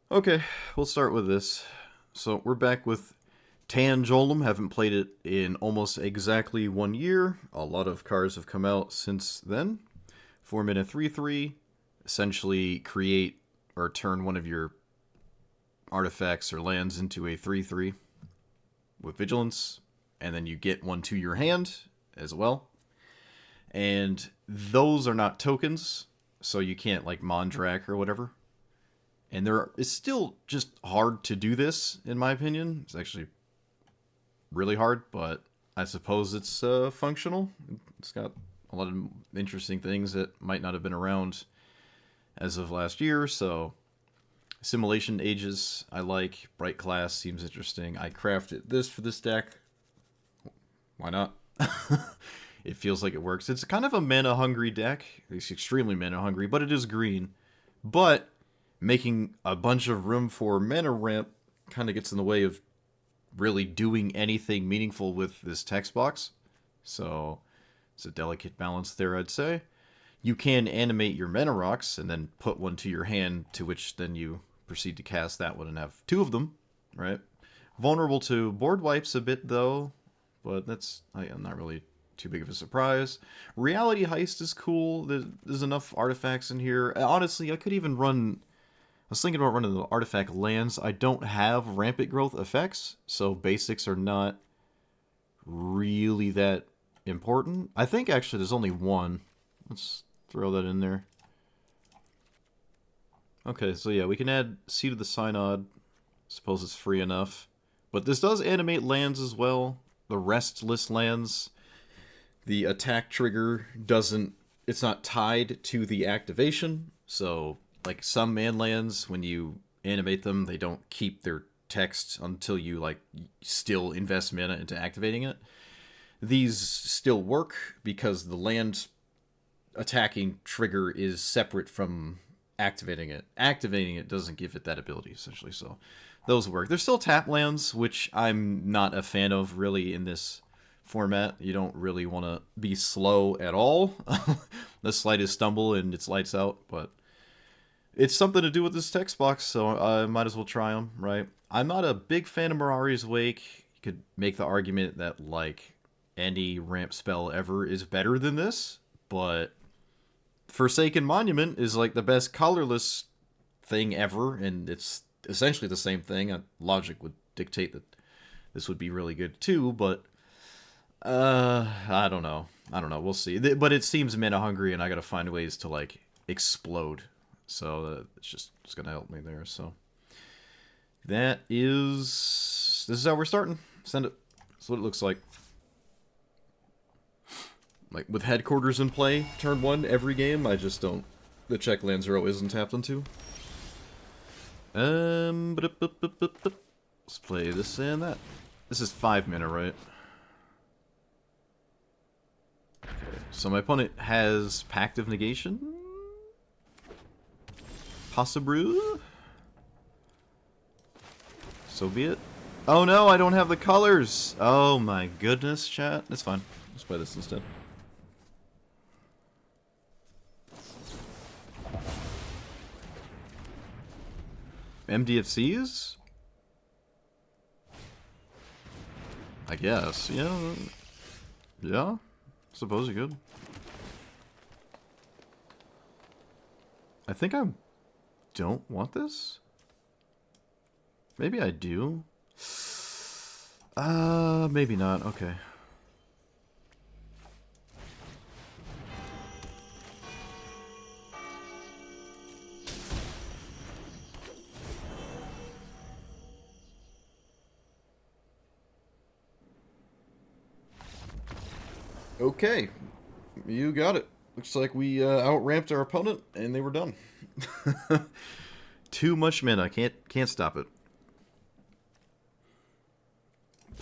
Okay, we'll start with this. So we're back with Tan Jolom. Haven't played it in almost exactly 1 year. A lot of cards have come out since then. 4 mana 3/3. Essentially create or turn one of your artifacts or lands into a 3/3 with vigilance, and then you get one to your hand as well. And those are not tokens, so you can't like Mondrak or whatever. And it's still just hard to do this, in my opinion. It's actually really hard, but I suppose it's functional. It's got a lot of interesting things that might not have been around as of last year, so Simulation Ages I like. Bright Class seems interesting. I crafted this for this deck. Why not? It feels like it works. It's kind of a mana-hungry deck. It's extremely mana-hungry, but it is green. But making a bunch of room for mana ramp kind of gets in the way of really doing anything meaningful with this text box. So it's a delicate balance there, I'd say. You can animate your mana rocks and then put one to your hand, to which then you proceed to cast that one and have two of them, right? Vulnerable to board wipes a bit, though, but that's not really too big of a surprise. Reality Heist is cool. There's enough artifacts in here. Honestly, I could even run... I was thinking about running the artifact lands. I don't have rampant growth effects, so basics are not really that important. I think actually there's only one. Let's throw that in there. Okay, so yeah, we can add Seed of the Synod. Suppose it's free enough. But this does animate lands as well. The restless lands. The attack trigger doesn't... It's not tied to the activation, so... Like some man lands, when you animate them, they don't keep their text until you like still invest mana into activating it. These still work because the land attacking trigger is separate from activating it. Activating it doesn't give it that ability, essentially, so those work. There's still tap lands, which I'm not a fan of really in this format. You don't really want to be slow at all. The slightest stumble and it's lights out, but it's something to do with this text box, so I might as well try them, right? I'm not a big fan of Mirari's Wake. You could make the argument that, like, any ramp spell ever is better than this, but Forsaken Monument is, like, the best colorless thing ever, and it's essentially the same thing. Logic would dictate that this would be really good, too, but... I don't know. We'll see. But it seems mana-hungry, and I gotta find ways to, like, explode. So it's gonna help me there. So this is how we're starting. Send it. That's what it looks like. Like with headquarters in play, turn one every game. I just don't. The check land 0 isn't tapped into. Let's play this and that. This is 5 mana, right? Okay. So my opponent has Pact of Negation. Possibly. So be it. Oh no, I don't have the colors. Oh my goodness, chat. That's fine. Let's play this instead. MDFCs? I guess. Yeah. Yeah. Suppose you could. I think I don't want this? Maybe I do. Maybe not. Okay. Okay. You got it. Looks like we outramped our opponent and they were done. Too much mana. Can't stop it.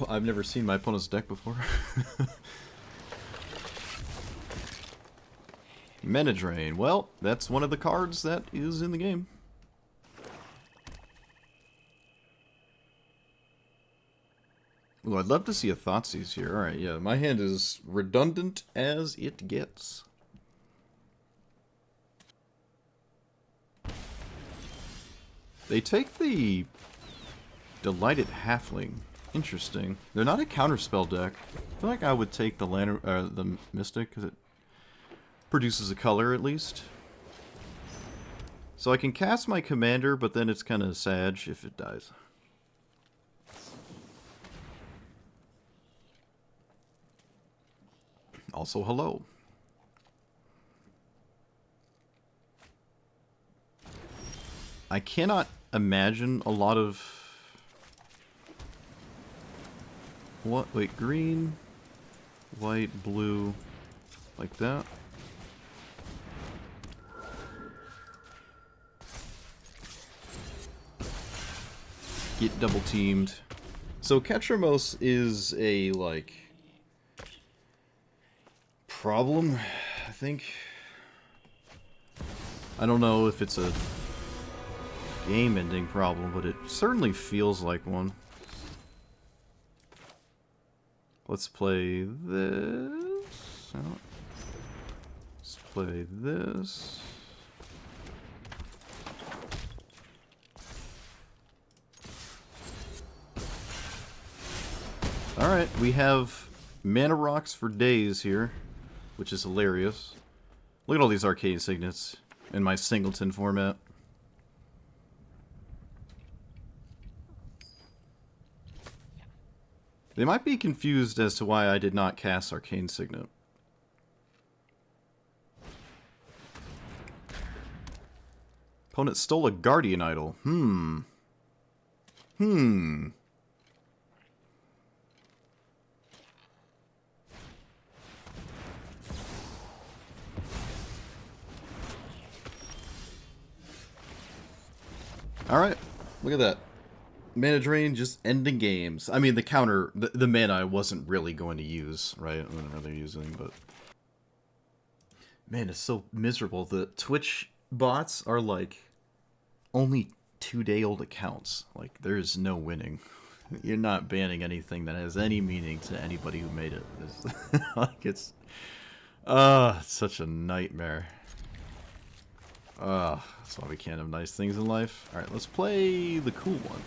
I've never seen my opponent's deck before. Mana Drain. Well, that's one of the cards that is in the game. Ooh, I'd love to see a Thoughtseize here. Alright, yeah, my hand is redundant as it gets. They take the Delighted Halfling. Interesting. They're not a counterspell deck. I feel like I would take the the Mystic, because it produces a color at least. So I can cast my commander, but then it's kind of sad if it dies. Also, hello. I cannot imagine a lot of... What? Wait, green, white, blue, like that. Get double teamed. So Ketramos is a, like, problem, I think. I don't know if it's a game-ending problem, but it certainly feels like one. Let's play this. Let's play this. Alright, we have mana rocks for days here, which is hilarious. Look at all these arcane signets in my singleton format. They might be confused as to why I did not cast Arcane Signet. Opponent stole a Guardian Idol. Alright, look at that. Mana drain, just ending games. I mean, the counter, the mana I wasn't really going to use, right? I wasn't really using, but... Man, it's so miserable. The Twitch bots are, like, only 2-day-old accounts. Like, there's no winning. You're not banning anything that has any meaning to anybody who made it. Like, it's such a nightmare. That's why we can't have nice things in life. Alright, let's play the cool one.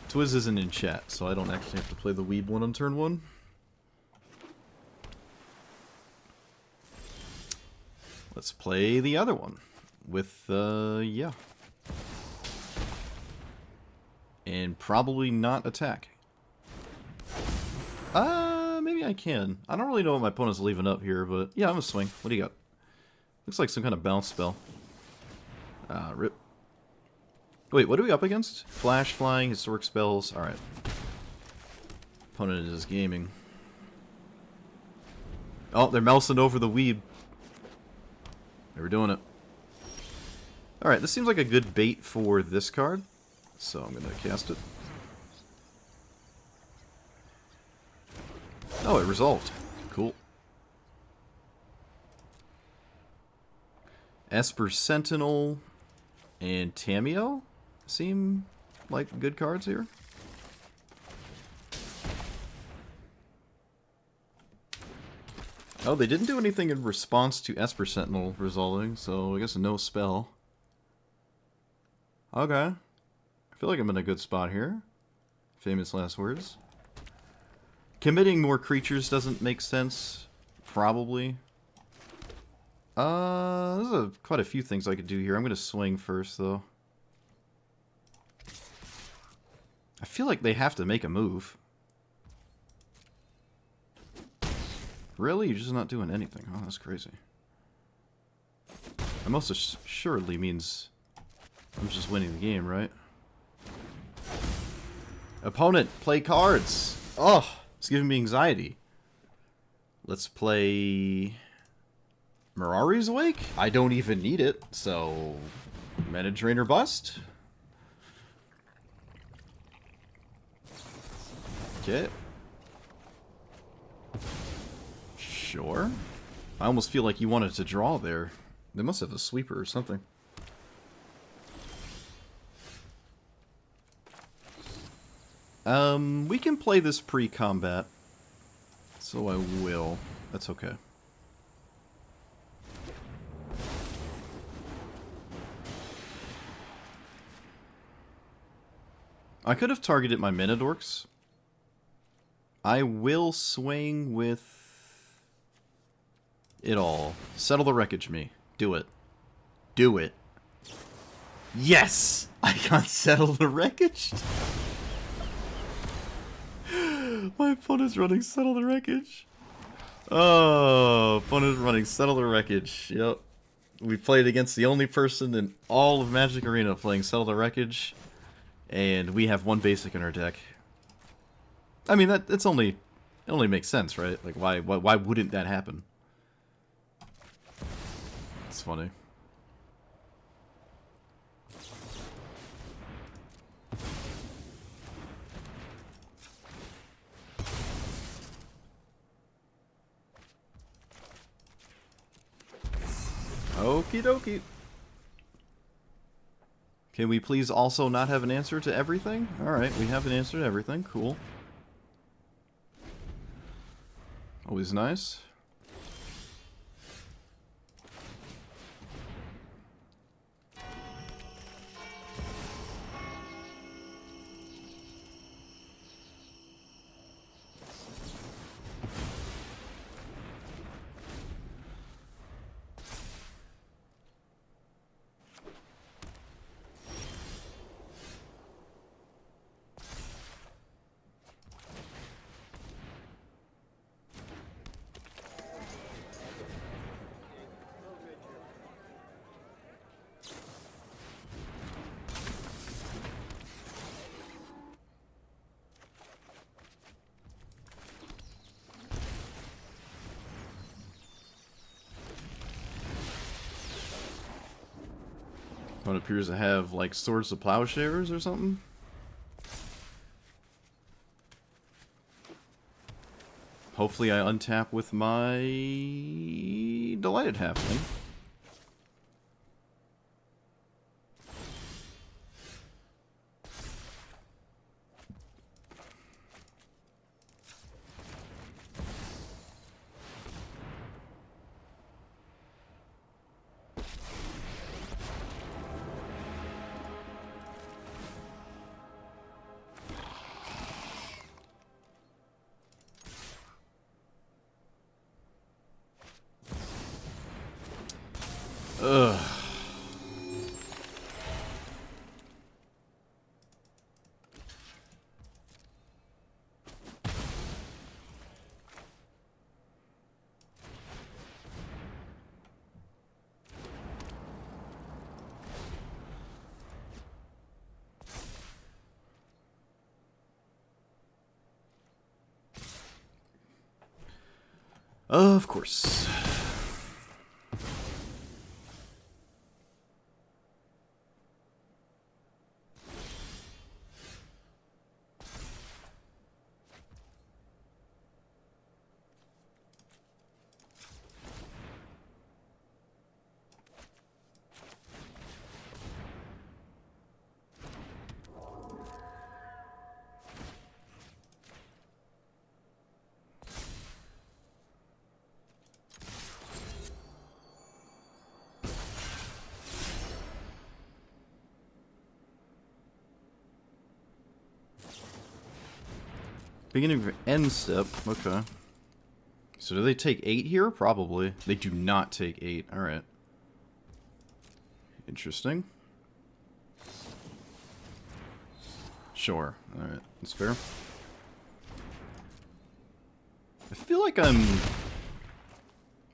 Twiz isn't in chat, so I don't actually have to play the weeb one on turn 1. Let's play the other one. With, yeah. And probably not attack. Maybe I can. I don't really know what my opponent's leaving up here, but yeah, I'm gonna swing. What do you got? Looks like some kind of bounce spell. Rip. Wait, what are we up against? Flash, flying, historic spells. Alright. Opponent is gaming. Oh, they're mousing over the weeb. They were doing it. Alright, this seems like a good bait for this card. So I'm going to cast it. Oh, it resolved. Cool. Esper Sentinel and Tameo seem like good cards here. Oh, they didn't do anything in response to Esper Sentinel resolving, so I guess no spell. Okay. I feel like I'm in a good spot here. Famous last words. Committing more creatures doesn't make sense. Probably. There's quite a few things I could do here. I'm going to swing first, though. I feel like they have to make a move. Really? You're just not doing anything. Oh, that's crazy. That most assuredly means I'm just winning the game, right? Opponent, play cards! Oh, it's giving me anxiety. Let's play... Mirari's Wake? I don't even need it, so... Mana Drain or Bust? Okay. Sure. I almost feel like you wanted to draw there. They must have a sweeper or something. We can play this pre-combat. So I will. That's okay. I could have targeted my Minidorks. I will swing with it all. Settle the wreckage me. Do it. Do it. Yes! I got settle the wreckage. My opponent's running settle the wreckage. Oh, opponent's running settle the wreckage. Yep. We played against the only person in all of Magic Arena playing settle the wreckage, and we have one basic in our deck. I mean, it only makes sense, right? Like, why wouldn't that happen? It's funny. Okie dokie. Can we please also not have an answer to everything? Alright, we have an answer to everything. Cool. Always nice. What appears to have, like, Swords of Plowshares or something? Hopefully I untap with my Delighted Halfling. Ugh. Of course. Beginning of end step. Okay. So do they take 8 here? Probably. They do not take 8. Alright. Interesting. Sure. Alright. That's fair. I feel like I'm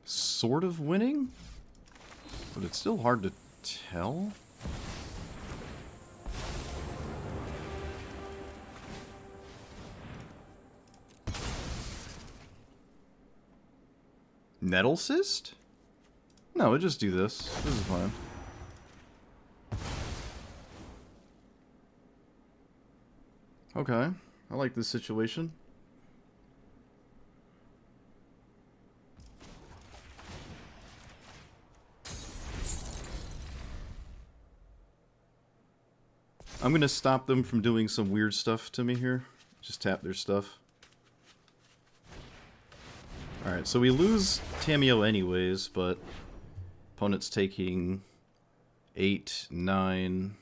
sort of winning, but it's still hard to tell. Nettle Cyst? No, we'll just do this. This is fine. Okay. I like this situation. I'm gonna stop them from doing some weird stuff to me here. Just tap their stuff. Alright, so we lose Tameo anyways, but opponent's taking 8, 9,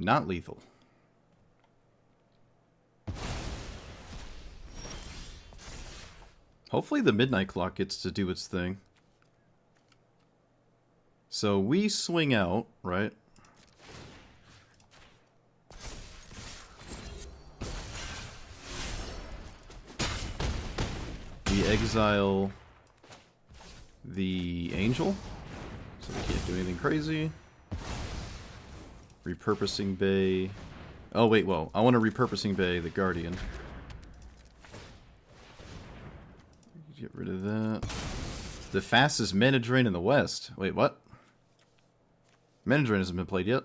Not lethal. Hopefully the midnight clock gets to do its thing. So we swing out, right? We exile the angel, so we can't do anything crazy. Repurposing Bay. Oh wait, whoa. I want to repurposing Bay the Guardian. Get rid of that. The fastest mana drain in the West. Wait, what? Mana drain hasn't been played yet.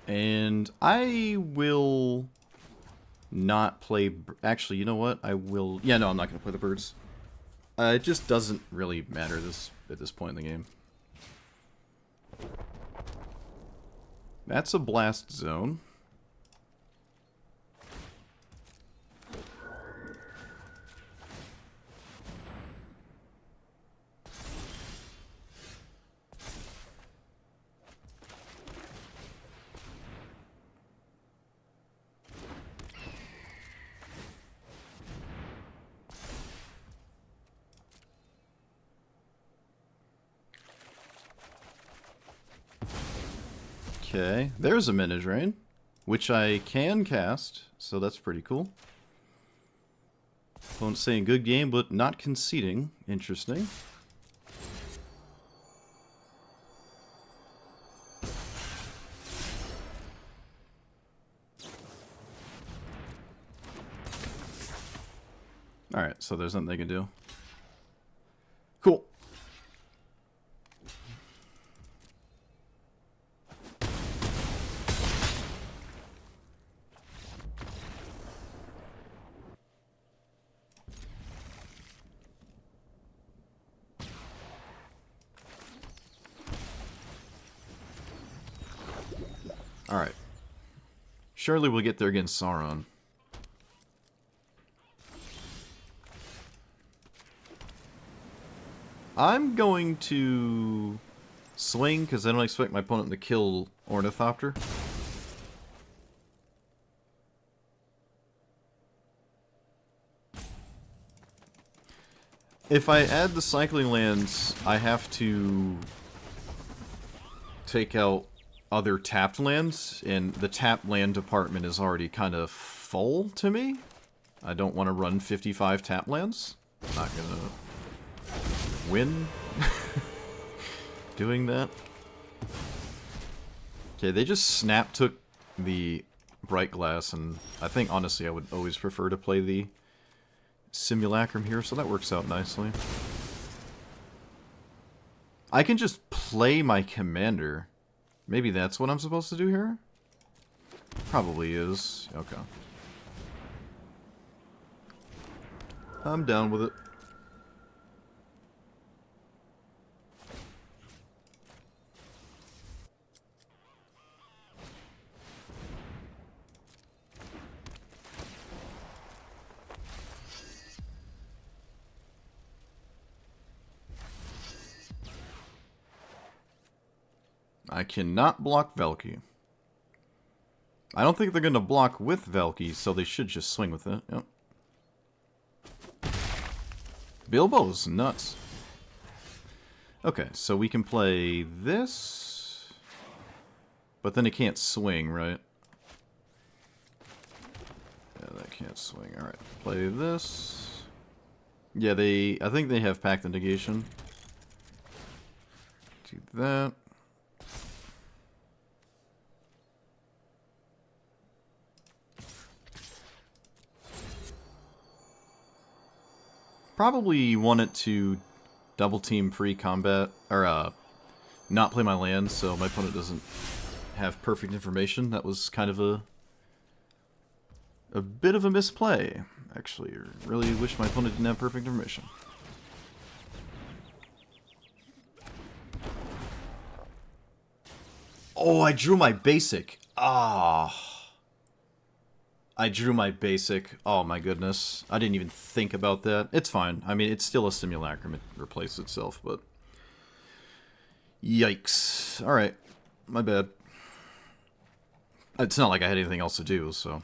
And I will not play... Actually, you know what? I will... Yeah, no, I'm not going to play the birds. It just doesn't really matter at this point in the game. That's a blast zone. Okay, there's a Mana Drain, which I can cast, so that's pretty cool. Opponent saying good game, but not conceding. Interesting. Alright, so there's nothing they can do. Cool. Alright. Surely we'll get there against Sauron. I'm going to swing, because I don't expect my opponent to kill Ornithopter. If I add the cycling lands, I have to take out other tapped lands, and the tapped land department is already kind of full to me. I don't want to run 55 tapped lands. I'm not gonna win doing that. Okay, they just snap took the Bright Glass, and I think honestly I would always prefer to play the Simulacrum here, so that works out nicely. I can just play my commander. Maybe that's what I'm supposed to do here? Probably is. Okay. I'm down with it. I cannot block Velky. I don't think they're going to block with Velky, so they should just swing with it. Yep. Bilbo's nuts. Okay, so we can play this, but then it can't swing, right? Yeah, that can't swing. Alright, play this. Yeah, I think they have Pact the Negation. Do that. Probably wanted to double team pre-combat, or not play my land so my opponent doesn't have perfect information. That was kind of a bit of a misplay, actually. I really wish my opponent didn't have perfect information. Oh, I drew my basic. Ah. I drew my basic. Oh my goodness. I didn't even think about that. It's fine. I mean, it's still a simulacrum. It replaced itself, but... Yikes. Alright. My bad. It's not like I had anything else to do, so...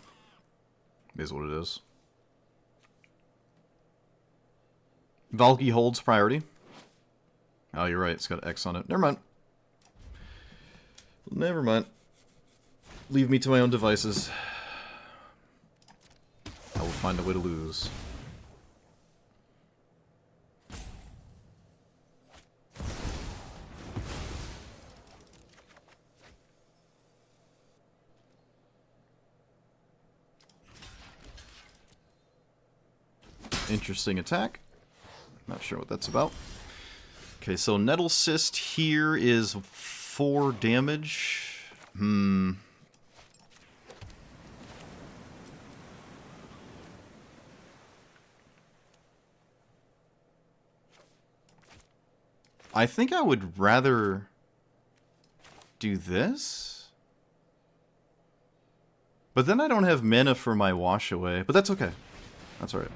It is what it is. Valky holds priority. Oh, you're right. It's got X on it. Never mind. Never mind. Leave me to my own devices. I will find a way to lose. Interesting attack. Not sure what that's about. Okay, so Nettle Cyst here is 4 damage. I think I would rather do this. But then I don't have mana for my wash away. But that's okay. That's alright.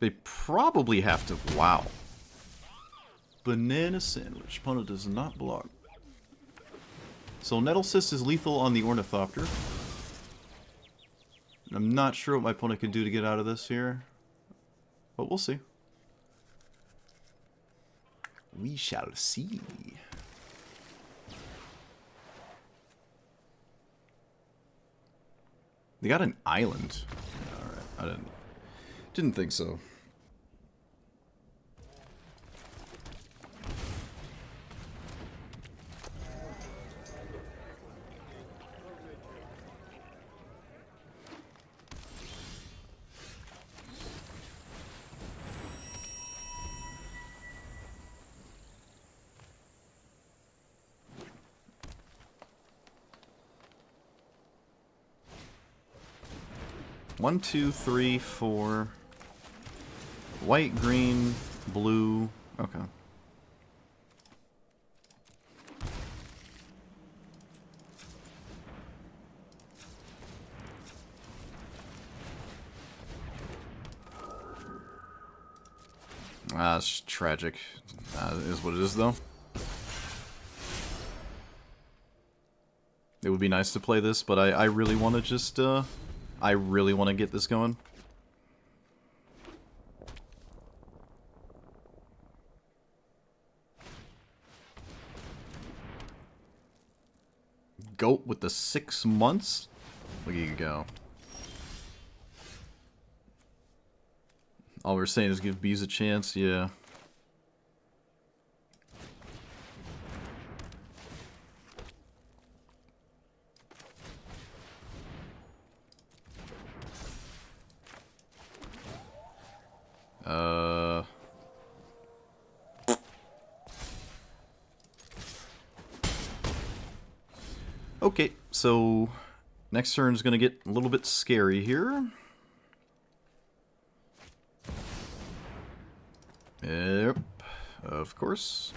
They probably have to... Wow. Banana sandwich. Opponent does not block. So Nettle Cyst is lethal on the Ornithopter. I'm not sure what my opponent can do to get out of this here. But we'll see. We shall see. They got an island. Alright, I didn't think so. One, two, three, four. White, green, blue. Okay. It's tragic. It is what it is, though. It would be nice to play this, but I really want to just, I really want to get this going. Goat with the 6 months? Look at you go. All we're saying is give bees a chance, yeah. Okay, so next turn is going to get a little bit scary here. Yep, of course.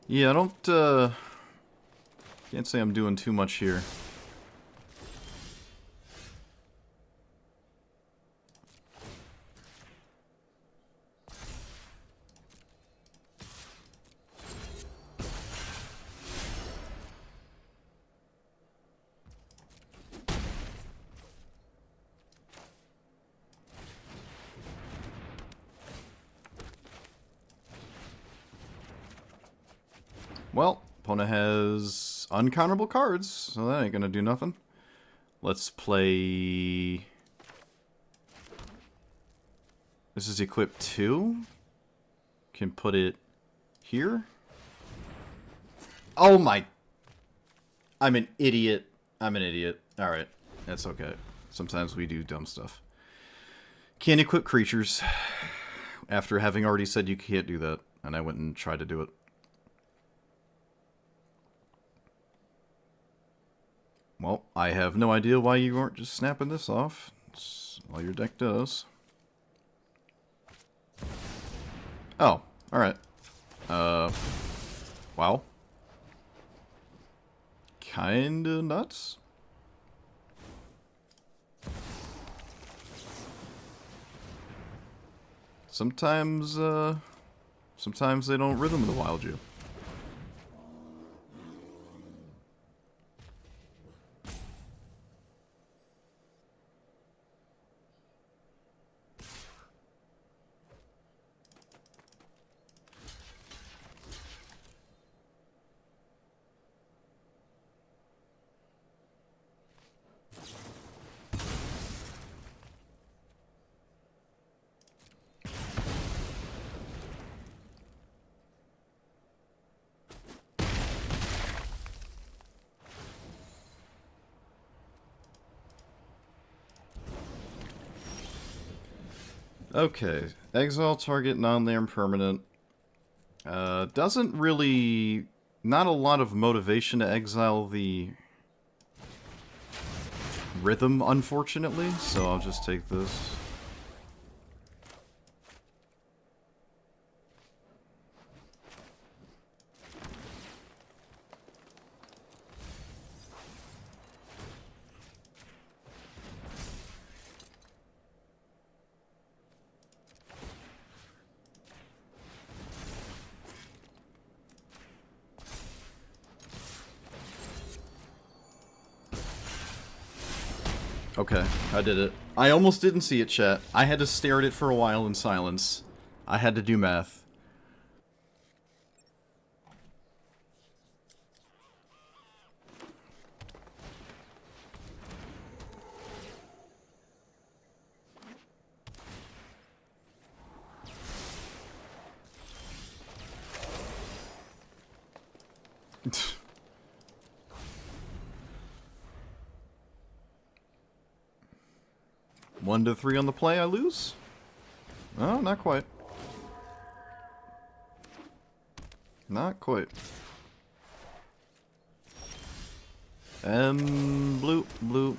Yeah, I don't, can't say I'm doing too much here. Well, opponent has uncounterable cards, so that ain't gonna do nothing. Let's play... This is equipped to. Can put it here. Oh my. I'm an idiot. I'm an idiot. Alright. That's okay. Sometimes we do dumb stuff. Can't equip creatures. After having already said you can't do that. And I went and tried to do it. Well, I have no idea why you aren't just snapping this off. It's all your deck does. Oh, alright. Wow. Kinda nuts. Sometimes they don't rhythm the wild you. Okay, exile target non-land permanent. Doesn't really... Not a lot of motivation to exile the rhythm, unfortunately, so I'll just take this. Okay, I did it. I almost didn't see it, chat. I had to stare at it for a while in silence. I had to do math. One to three on the play, I lose? Oh, not quite. Not quite. Blue, blue.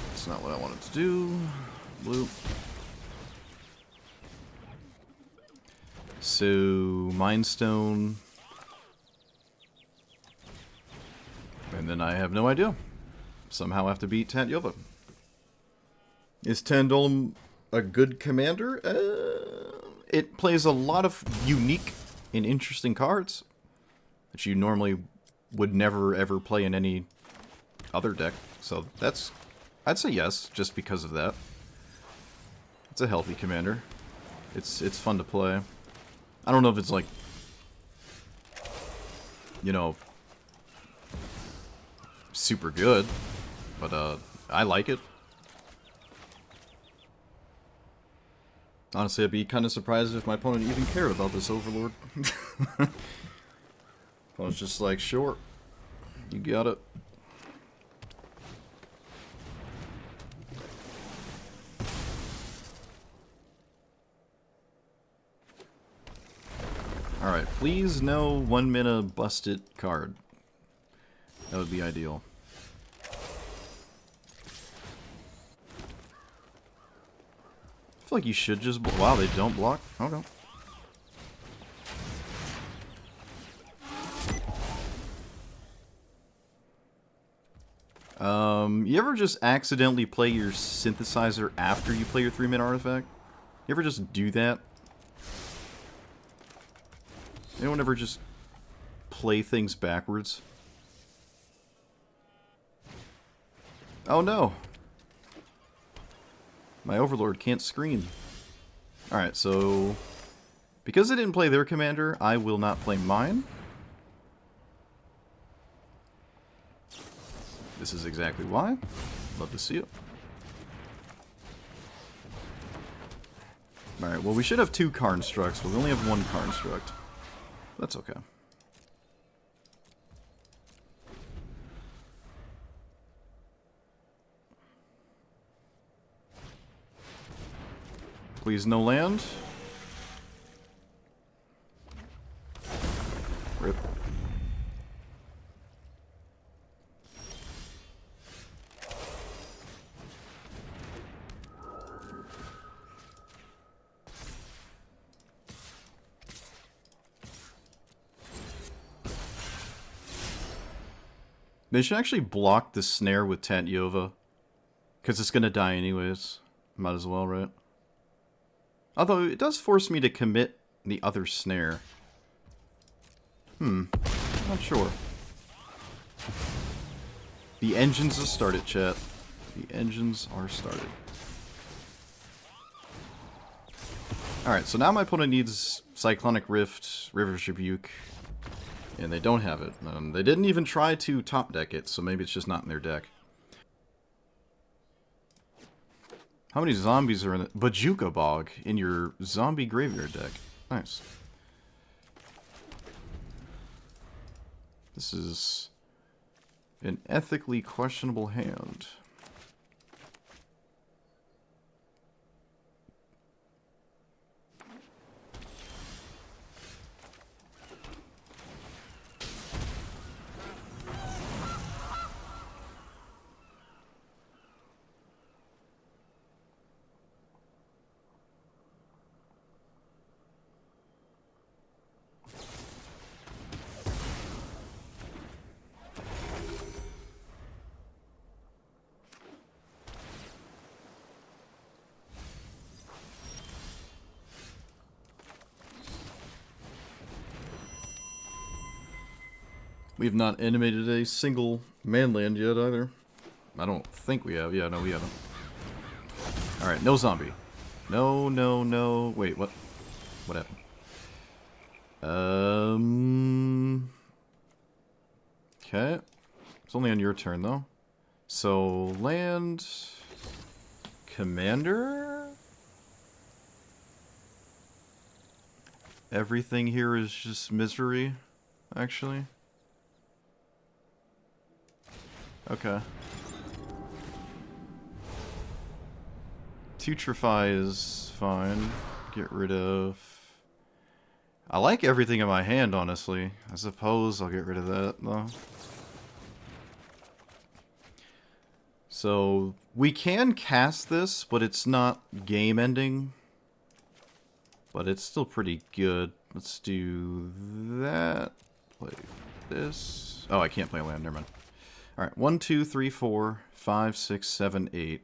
That's not what I wanted to do. Blue. So, Mind Stone. And then I have no idea. Somehow I have to beat Tatyova. Is Tandolum a good commander? It plays a lot of unique and interesting cards that you normally would never ever play in any other deck. So that's... I'd say yes, just because of that. It's a healthy commander. It's fun to play. I don't know if it's like... You know... super good. But, I like it. Honestly, I'd be kind of surprised if my opponent even cared about this Overlord. Opponent's just like, sure, you got it. Alright, please no 1 mana busted card. That would be ideal. I feel like you should just... Wow, they don't block? Okay. You ever just accidentally play your synthesizer after you play your 3-mana artifact? You ever just do that? Anyone ever just play things backwards? Oh no! My Overlord can't screen. Alright, so... Because I didn't play their commander, I will not play mine. This is exactly why. Love to see it. Alright, well we should have 2 Karnstructs, but we only have 1 Karnstruct. That's okay. Please no land. Rip. They should actually block the snare with Tatyova. Because it's going to die anyways. Might as well, right? Although, it does force me to commit the other snare. Not sure. The engines are started, chat. The engines are started. Alright, so now my opponent needs Cyclonic Rift, River's Rebuke, and they don't have it. They didn't even try to top deck it, so maybe it's just not in their deck. How many zombies are in the Bajuka Bog in your zombie graveyard deck? Nice. This is an ethically questionable hand. We've not animated a single manland yet either. I don't think we have. Yeah, no, we haven't. Alright, no zombie. No, no, no. Wait, what? What happened? Okay. It's only on your turn, though. So, land... Commander? Everything here is just misery, actually. Okay. Putrefy is fine. Get rid of... I like everything in my hand, honestly. I suppose I'll get rid of that, though. So, we can cast this, but it's not game-ending. But it's still pretty good. Let's do that. Play this. Oh, I can't play land, never mind. Alright, 1, 2, 3, 4, 5, 6, 7, 8.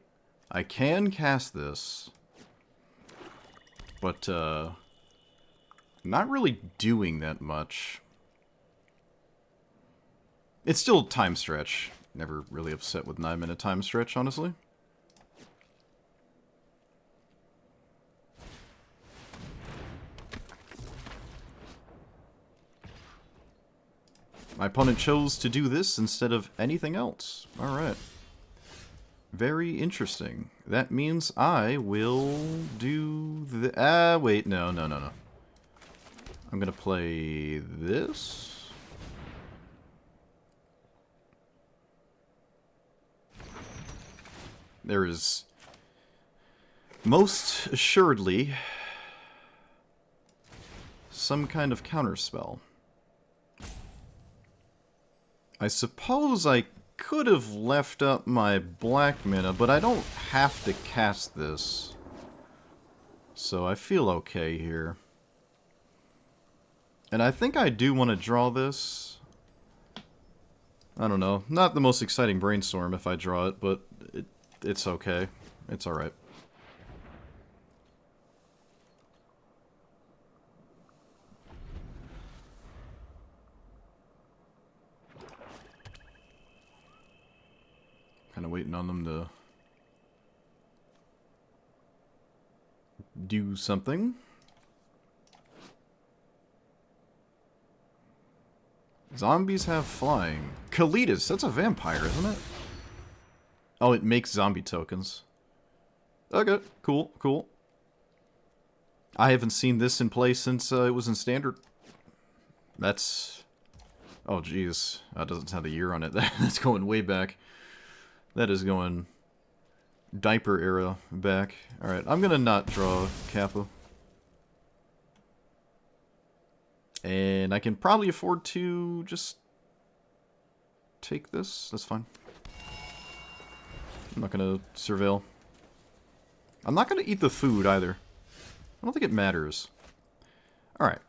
I can cast this. But, not really doing that much. It's still time stretch. Never really upset with 9-minute time stretch, honestly. My opponent chose to do this instead of anything else. Alright. Very interesting. That means I will do the... wait, no. I'm gonna play this. There is most assuredly some kind of counterspell. I suppose I could have left up my black mana, but I don't have to cast this. So I feel okay here. And I think I do want to draw this. I don't know. Not the most exciting brainstorm if I draw it, but it's okay. It's alright. Kind of waiting on them to do something. Zombies have flying. Kalitas, that's a vampire, isn't it? Oh, it makes zombie tokens. Okay, cool. I haven't seen this in play since it was in Standard. That's... Oh, jeez. That doesn't have a year on it. That's going way back. That is going... diaper era back. Alright, I'm gonna not draw Kappa. And I can probably afford to just take this. That's fine. I'm not gonna surveil. I'm not gonna eat the food either. I don't think it matters. Alright.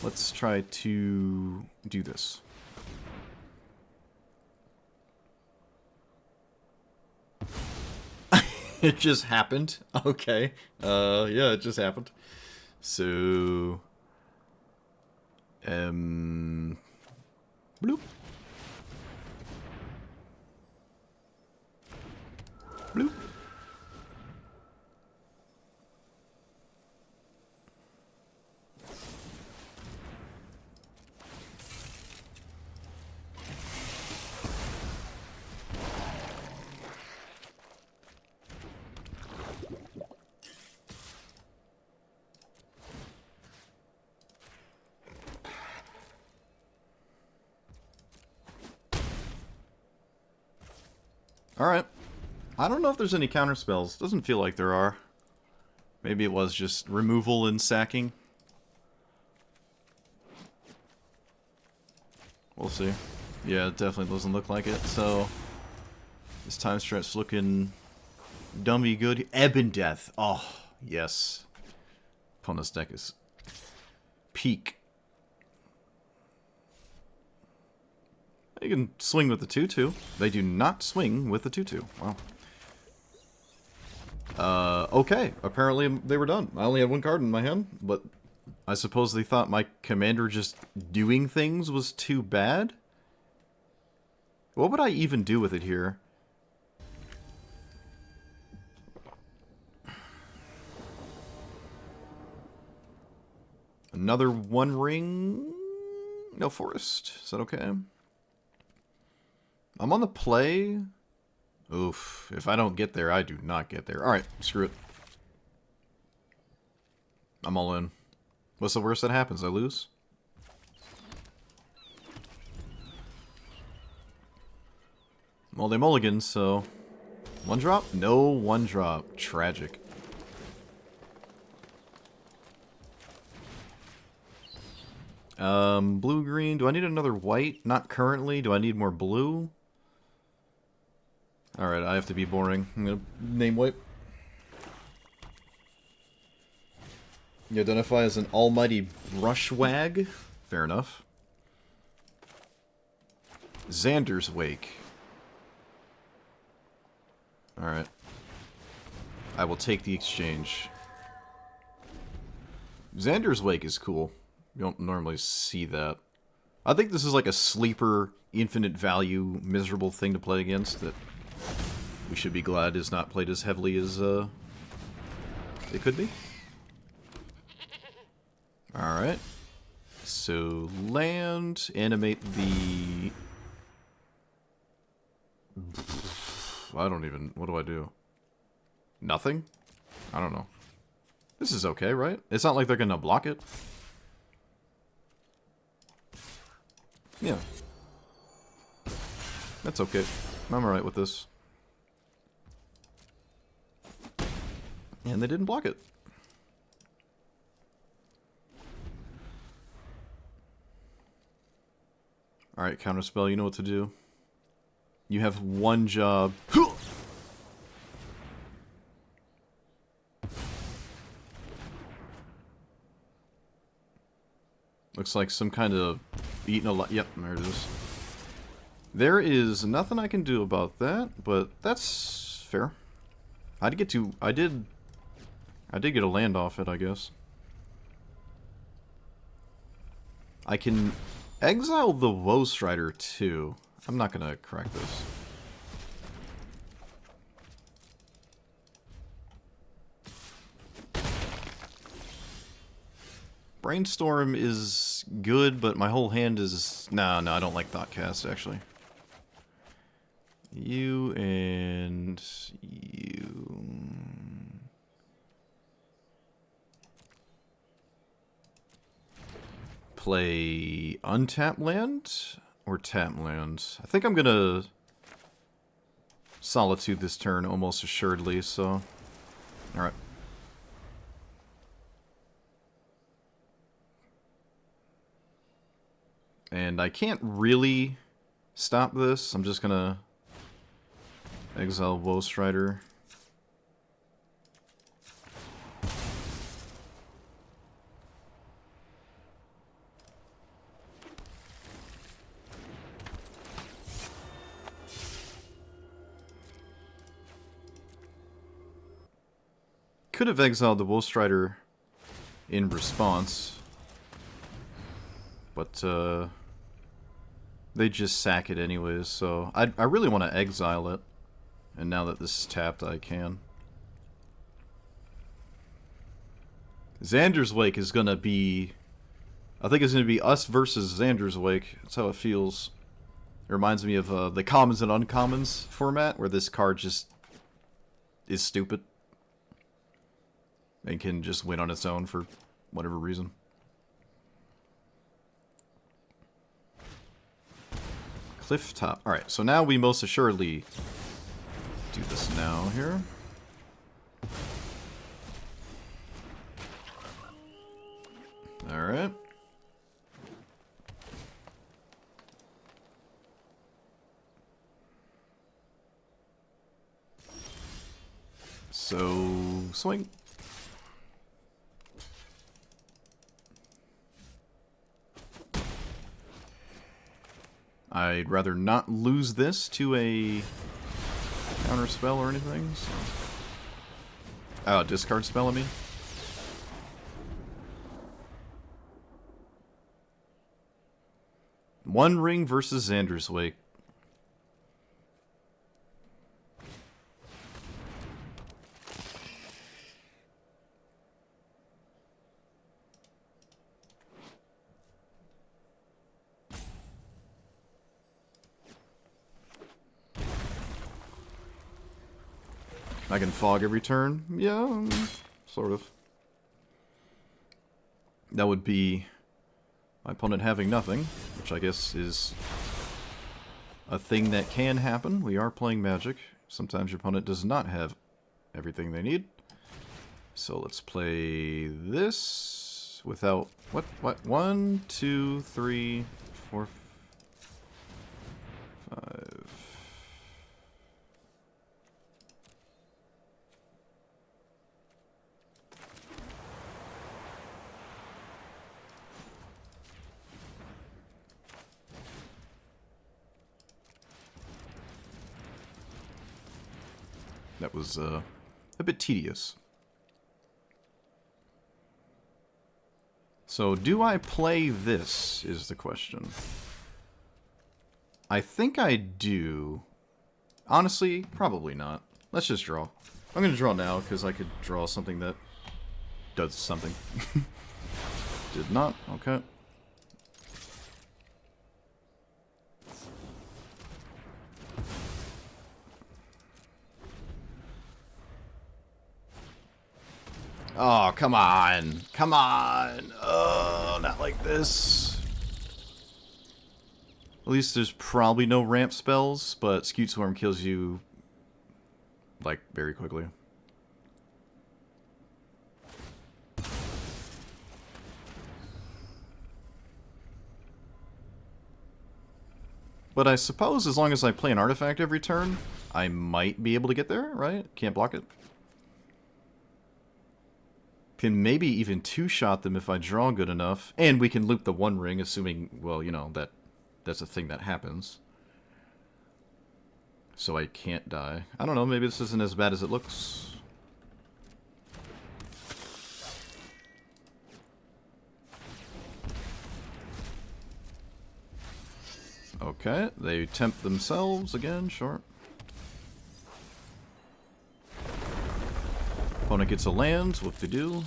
Let's try to do this. It just happened. Okay. Yeah, it just happened. So... bloop. Bloop. Alright. I don't know if there's any counter spells. Doesn't feel like there are. Maybe it was just removal and sacking. We'll see. Yeah, it definitely doesn't look like it, so... This time stretch looking... dummy good. Ebb and Death. Oh, yes. Opponent's deck is... peak. You can swing with the 2-2. They do not swing with the 2-2. Wow. Okay. Apparently they were done. I only had one card in my hand, but I suppose they thought my commander just doing things was too bad? What would I even do with it here? Another one ring? No forest. Is that okay? I'm on the play. Oof. If I don't get there, I do not get there. Alright, screw it. I'm all in. What's the worst that happens? I lose? Well, they mulligan, so... One drop? No one drop. Tragic. Blue-green. Do I need another white? Not currently. Do I need more blue? Alright, I have to be boring. I'm gonna name wipe. You identify as an almighty brushwag? Fair enough. Xander's Wake. Alright. I will take the exchange. Xander's Wake is cool. You don't normally see that. I think this is like a sleeper, infinite value, miserable thing to play against that we should be glad is not played as heavily as it could be. Alright. So, land, animate the... I don't even... What do I do? Nothing? I don't know. This is okay, right? It's not like they're gonna block it. Yeah. That's okay. I'm alright with this. And they didn't block it. Alright, counterspell, you know what to do. You have one job. Looks like some kind of eating a lot. Yep, there it is. There is nothing I can do about that, but that's fair. I did get a land off it, I guess. I can exile the Woe Strider too. I'm not gonna crack this. Brainstorm is good, but my whole hand is... No, I don't like Thoughtcast, actually. You and... you... play untap land or tap land? I think I'm gonna Solitude this turn almost assuredly, so... Alright. And I can't really stop this. I'm just gonna exile Woe Strider. Could have exiled the Woe Strider in response, but they just sack it anyways, so I really want to exile it, and now that this is tapped, I can. Xander's Wake is going to be... I think it's going to be us versus Xander's Wake. That's how it feels. It reminds me of the Commons and Uncommons format, where this card just is stupid and can just win on its own for whatever reason. Cliff Top. Alright, so now we most assuredly do this now here. Alright. So, swing. I'd rather not lose this to a counter spell or anything. So. Oh, discard spell, I mean. One Ring versus Xander's Wake. I can fog every turn? Yeah, sort of. That would be my opponent having nothing, which I guess is a thing that can happen. We are playing Magic. Sometimes your opponent does not have everything they need. So let's play this without... What? 1, 2, 3, 4, 5... That was a bit tedious. So, do I play this, is the question. I think I do. Honestly, probably not. Let's just draw. I'm going to draw now, because I could draw something that does something. Did not? Okay. Oh, come on. Come on. Oh, not like this. At least there's probably no ramp spells, but Scute Swarm kills you, like, very quickly. But I suppose as long as I play an artifact every turn, I might be able to get there, right? Can't block it. Can maybe even two-shot them if I draw good enough. And we can loop the One Ring, assuming, well, you know, that's a thing that happens. So I can't die. I don't know, maybe this isn't as bad as it looks. Okay, they tempt themselves again, sure. Opponent gets a land, whoop-de-doo.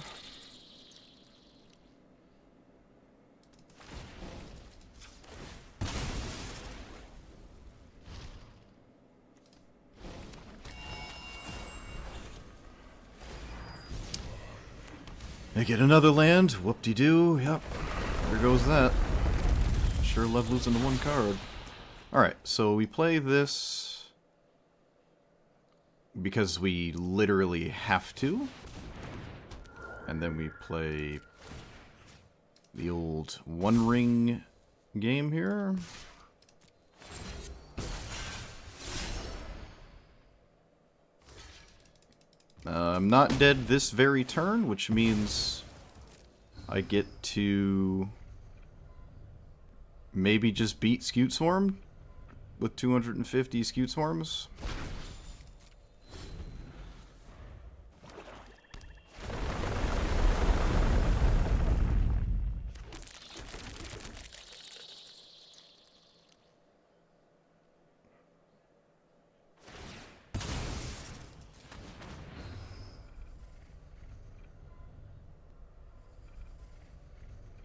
They get another land, whoop-de-doo, yep. There goes that. Sure love losing to one card. Alright, so we play this because we literally have to. And then we play the old One Ring game here. I'm not dead this very turn, which means I get to maybe just beat Scute Swarm with 250 Scute Swarms.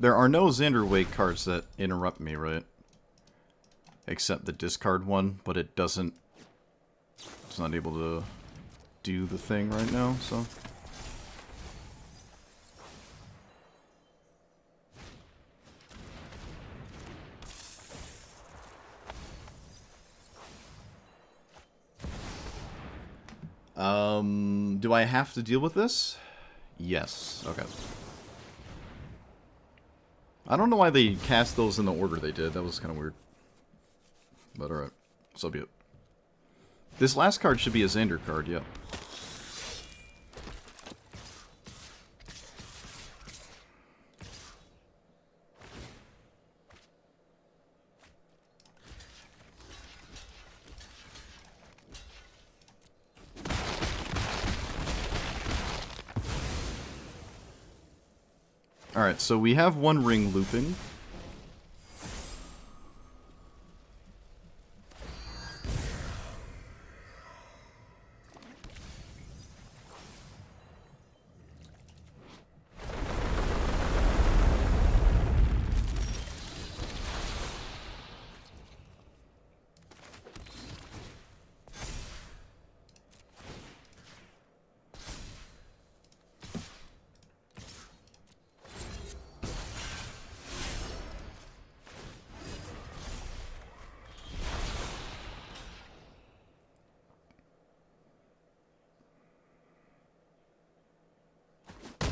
There are no Xander Wake cards that interrupt me, right? Except the discard one, but it doesn't... It's not able to do the thing right now, so... Do I have to deal with this? Yes. Okay. I don't know why they cast those in the order they did. That was kind of weird. But alright. So be it. This last card should be a Xander card, yeah. Alright, so we have One Ring looping.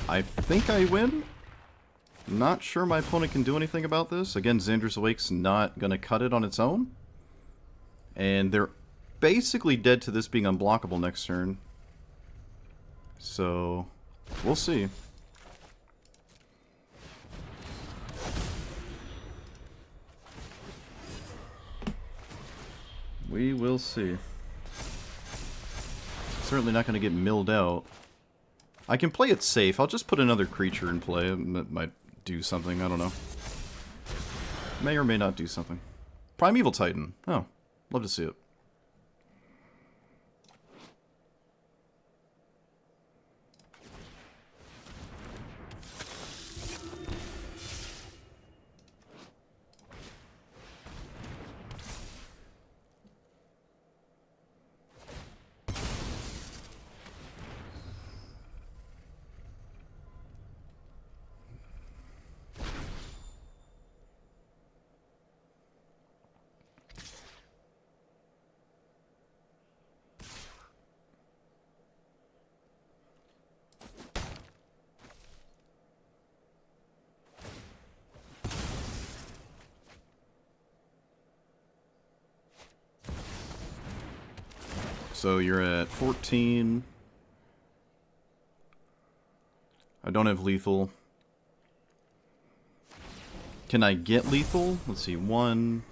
I think I win. Not sure my opponent can do anything about this. Again, Xander's Awake's not going to cut it on its own. And they're basically dead to this being unblockable next turn. So, we'll see. We will see. Certainly not going to get milled out. I can play it safe. I'll just put another creature in play. That might do something. I don't know. May or may not do something. Primeval Titan. Oh, love to see it. So you're at 14. I don't have lethal. Can I get lethal? Let's see. 1,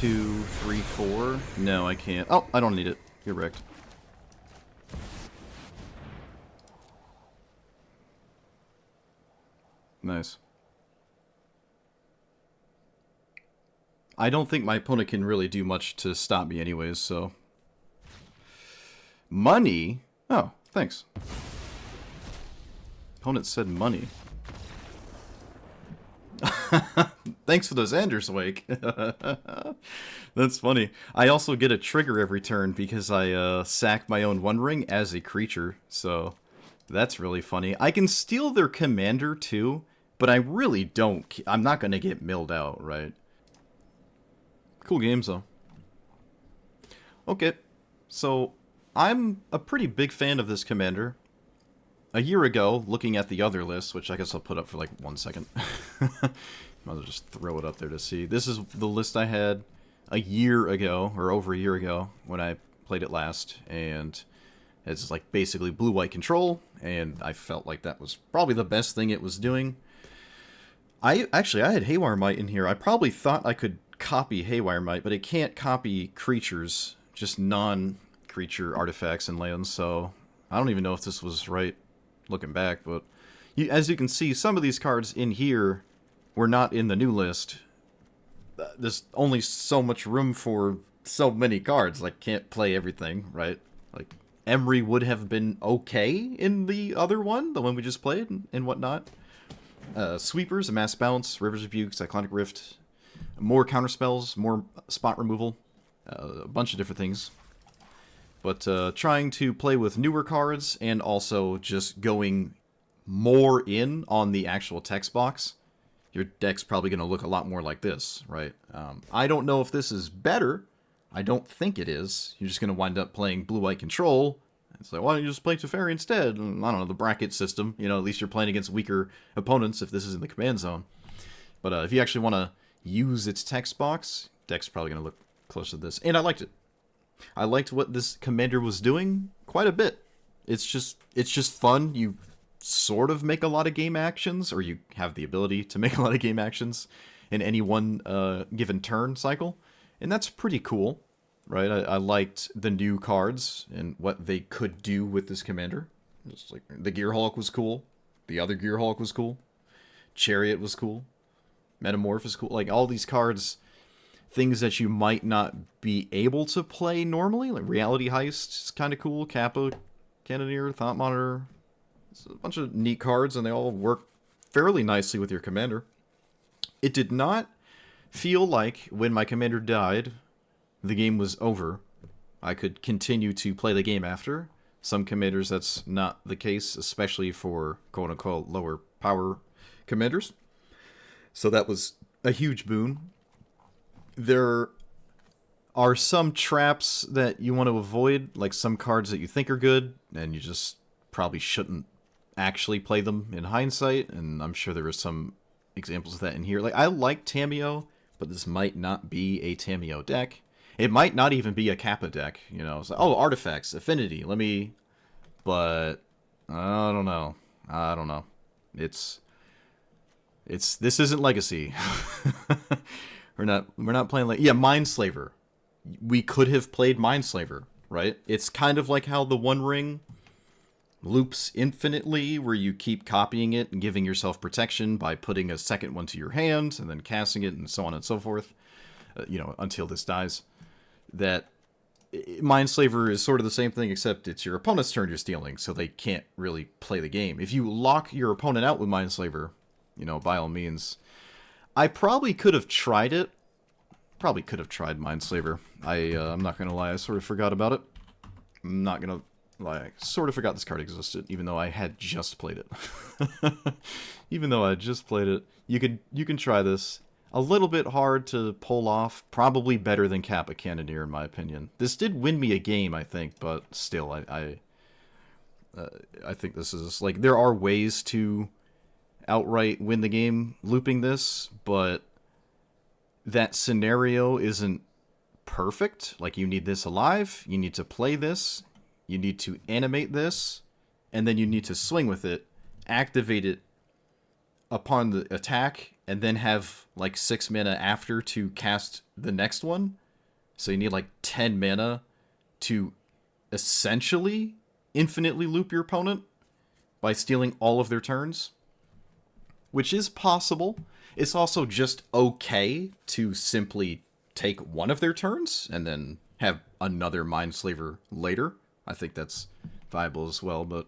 2, 3, 4. No, I can't. Oh, I don't need it. You're wrecked. Nice. I don't think my opponent can really do much to stop me anyways, so... Money? Oh, thanks. Opponent said money. Thanks for those Xander's Wake. That's funny. I also get a trigger every turn because I sack my own One Ring as a creature, so that's really funny. I can steal their commander too, But I really don't. I'm not going to get milled out, right? Cool games, though. Okay, so I'm a pretty big fan of this commander. A year ago, looking at the other list, which I guess I'll put up for like 1 second. Might as well just throw it up there to see. This is the list I had a year ago, or over a year ago, when I played it last, and it's like basically blue-white control, and I felt like that was probably the best thing it was doing. I had Haywire Might in here. I probably thought I could copy Haywire Might, but it can't copy creatures, just non-creature artifacts and lands, so I don't even know if this was right looking back, but as you can see, some of these cards in here were not in the new list. There's only so much room for so many cards. Like, can't play everything, right? Like, Emery would have been okay in the other one, the one we just played, and whatnot. Sweepers, a Mass Bounce, River's Rebuke, Cyclonic Rift, more counterspells, more spot removal, a bunch of different things. But trying to play with newer cards and also just going more in on the actual text box. Your deck's probably going to look a lot more like this, right? I don't know if this is better. I don't think it is. You're just going to wind up playing blue-white control. It's like, why don't you just play Teferi instead? And, I don't know, the bracket system. You know, at least you're playing against weaker opponents if this is in the command zone. But if you actually want to use its text box, deck's probably going to look close to this. And I liked it. I liked what this commander was doing quite a bit. It's just fun. You sort of make a lot of game actions, or you have the ability to make a lot of game actions in any one given turn cycle. And that's pretty cool, right? I liked the new cards and what they could do with this commander. Just like the Gearhulk was cool. The other Gearhulk was cool. Chariot was cool. Metamorph is cool. Like, all these cards, things that you might not be able to play normally. Like Reality Heist is kind of cool. Kappa, Cannoneer, Thought Monitor. It's a bunch of neat cards, and they all work fairly nicely with your commander. It did not feel like when my commander died, the game was over. I could continue to play the game after. Some commanders, that's not the case, especially for quote-unquote lower power commanders. So that was a huge boon. There are some traps that you want to avoid, like some cards that you think are good, and you just probably shouldn't actually play them in hindsight, and I'm sure there are some examples of that in here. Like, I like Tamiyo, but this might not be a Tamiyo deck. It might not even be a Kappa deck, you know. It's like, oh, artifacts, affinity, but I don't know. This isn't Legacy. We're not playing like, yeah, Mindslaver. We could have played Mindslaver, right? It's kind of like how the One Ring loops infinitely, where you keep copying it and giving yourself protection by putting a second one to your hand and then casting it and so on and so forth, until this dies. That Mindslaver is sort of the same thing, except it's your opponent's turn you're stealing, so they can't really play the game. If you lock your opponent out with Mindslaver, by all means. I probably could have tried it. Probably could have tried Mindslaver. I'm not going to lie, I sort of forgot about it. I'm not going to lie, I sort of forgot this card existed, even though I had just played it. You can try this. A little bit hard to pull off. Probably better than Kappa Cannoneer, in my opinion. This did win me a game, I think, but still, I think this is, like, there are ways to outright win the game looping this, but that scenario isn't perfect. Like, you need this alive, you need to play this, you need to animate this, and then you need to swing with it, activate it upon the attack, and then have like 6 mana after to cast the next one. So you need like 10 mana to essentially infinitely loop your opponent by stealing all of their turns, which is possible. It's also just okay to simply take one of their turns and then have another Mindslaver later. I think that's viable as well, but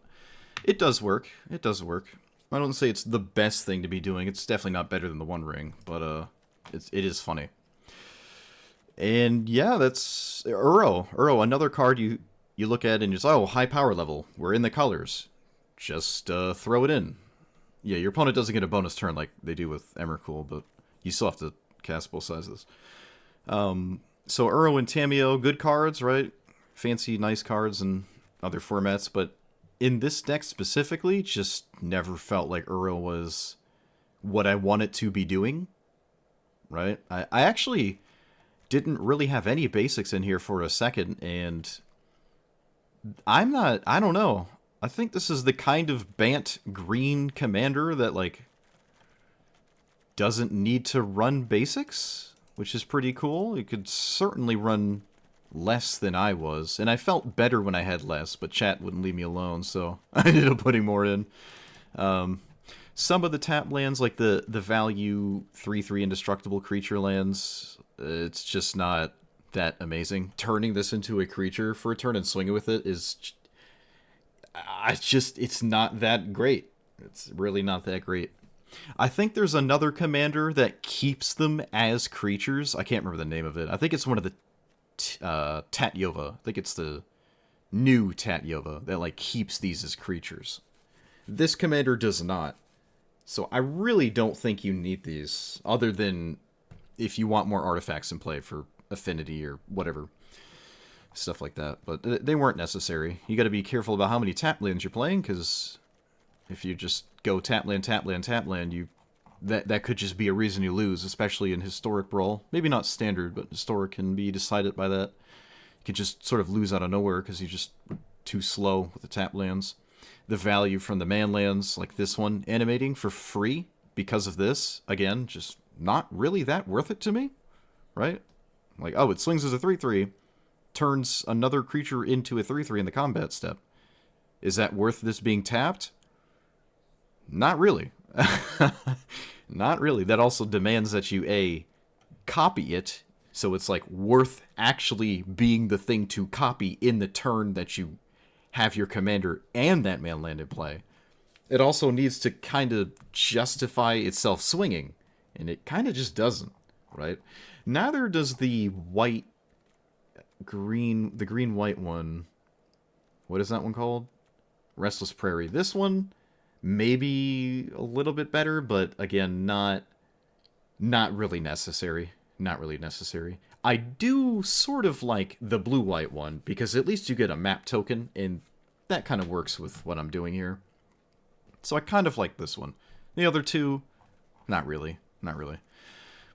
it does work. It does work. I don't say it's the best thing to be doing. It's definitely not better than the One Ring, but it is funny. And yeah, that's Uro. Uro, another card you look at and you're like, oh, high power level. We're in the colors. Just throw it in. Yeah, your opponent doesn't get a bonus turn like they do with Emrakul, but you still have to cast both sizes. So Uro and Tamiyo, good cards, right? Fancy, nice cards in other formats, but in this deck specifically, just never felt like Uro was what I want it to be doing, right? I actually didn't really have any basics in here for a second, and I don't know. I think this is the kind of Bant green commander that, like, doesn't need to run basics, which is pretty cool. It could certainly run less than I was, and I felt better when I had less, but chat wouldn't leave me alone, so I ended up putting more in. Some of the tap lands, like the value 3/3 indestructible creature lands, it's just not that amazing. Turning this into a creature for a turn and swinging with it is it's not that great. It's really not that great. I think there's another commander that keeps them as creatures. I can't remember the name of it. I think it's one of the Tatyova. I think it's the new Tatyova that, like, keeps these as creatures. This commander does not. So I really don't think you need these, other than if you want more artifacts in play for affinity or whatever. Stuff like that. But they weren't necessary. You got to be careful about how many tap lands you're playing, because if you just go tap land, tap land, tap land, that could just be a reason you lose, especially in historic Brawl. Maybe not standard, but historic can be decided by that. You could just sort of lose out of nowhere because you just were too slow with the tap lands. The value from the man lands, like this one, animating for free because of this, again, just not really that worth it to me, right? Like, oh, it swings as a 3/3, turns another creature into a 3/3 in the combat step. Is that worth this being tapped? Not really. Not really. That also demands that you, copy it, so it's, like, worth actually being the thing to copy in the turn that you have your commander and that man land in play. It also needs to kind of justify itself swinging, and it kind of just doesn't, right? Neither does the green-white one. What is that one called? Restless Prairie. This one, maybe a little bit better, but again, not really necessary. Not really necessary. I do sort of like the blue-white one, because at least you get a map token, and that kind of works with what I'm doing here. So I kind of like this one. The other two, not really. Not really.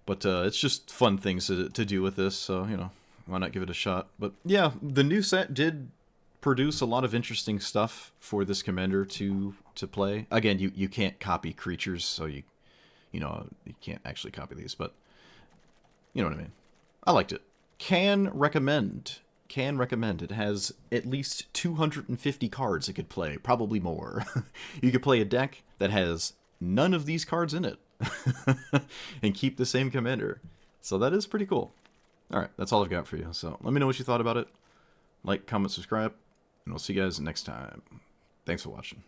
But it's just fun things to do with this, so, you know, why not give it a shot? But yeah, the new set did produce a lot of interesting stuff for this commander to play. Again, you can't copy creatures, so you can't actually copy these, but you know what I mean. I liked it. Can recommend. Can recommend. It has at least 250 cards it could play, probably more. You could play a deck that has none of these cards in it and keep the same commander. So that is pretty cool. Alright, that's all I've got for you. So let me know what you thought about it. Like, comment, subscribe, and we'll see you guys next time. Thanks for watching.